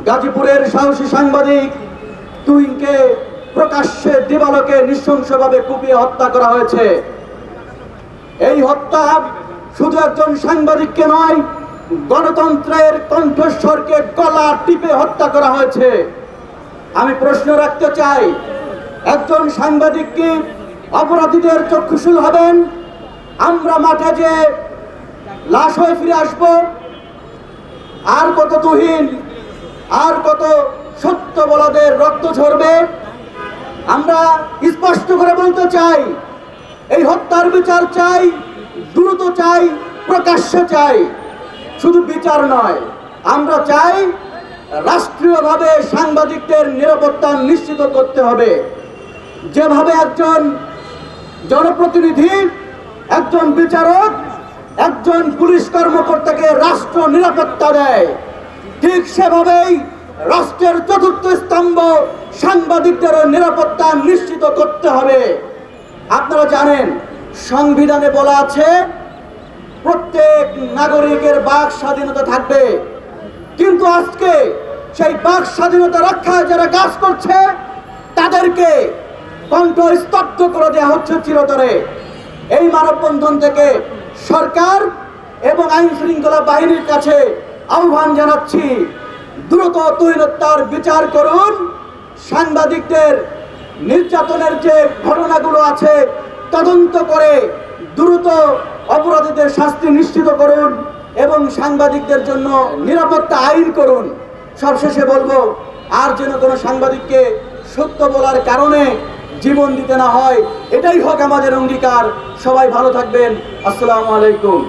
গাজীপুরের সাহসী সাংবাদিক তুহিনকে প্রকাশ্যে দিবালোকে নৃশংসভাবে কুপিয়ে হত্যা করা হয়েছে। এই হত্যা শুধু একজন সাংবাদিককে নয়, গণতন্ত্রের কণ্ঠস্বরকে গলা টিপে হত্যা করা হয়েছে। আমি প্রশ্ন রাখতে চাই, একজন সাংবাদিক কি অপরাধীদের চক্ষুশূল হবেন? আমরা মাঠে যে লাশ হয়ে ফিরে আসব? আর কত তুহিন, আর কত সত্য বলাদের রক্ত ঝরবে? আমরা স্পষ্ট করে বলতে চাই, এই হত্যার বিচার চাই, দ্রুত চাই, প্রকাশ্যে চাই। শুধু বিচার নয়, আমরা চাই রাষ্ট্রীয়ভাবে সাংবাদিকদের নিরাপত্তা নিশ্চিত করতে হবে। যেভাবে একজন জনপ্রতিনিধি, একজন বিচারক, একজন পুলিশ কর্মকর্তাকে রাষ্ট্র নিরাপত্তা দেয়, ঠিক সেভাবেই রাষ্ট্রের চতুর্থ স্তম্ভ সাংবাদিকদের নিরাপত্তা নিশ্চিত করতে হবে। আপনারা জানেন, সংবিধানে বলা আছে প্রত্যেক নাগরিকের বাক স্বাধীনতা থাকবে, কিন্তু আজকে সেই বাক স্বাধীনতা রক্ষায় যারা কাজ করছে তাদেরকে কণ্ঠ স্তব্ধ করে দেওয়া হচ্ছে চিরতরে। এই মানববন্ধন থেকে সরকার এবং আইন শৃঙ্খলা বাহিনীর কাছে আহ্বান জানাচ্ছি, দ্রুত তুহিন হত্যার বিচার করুন। সাংবাদিকদের নির্যাতনের যে ঘটনাগুলো আছে তদন্ত করে দ্রুত অপরাধীদের শাস্তি নিশ্চিত করুন এবং সাংবাদিকদের জন্য নিরাপত্তা আইন করুন। সবশেষে বলবো, আর যেন কোনো সাংবাদিককে সত্য বলার কারণে জীবন দিতে না হয়, এটাই হোক আমাদের অঙ্গীকার। সবাই ভালো থাকবেন। আসসালামু আলাইকুম।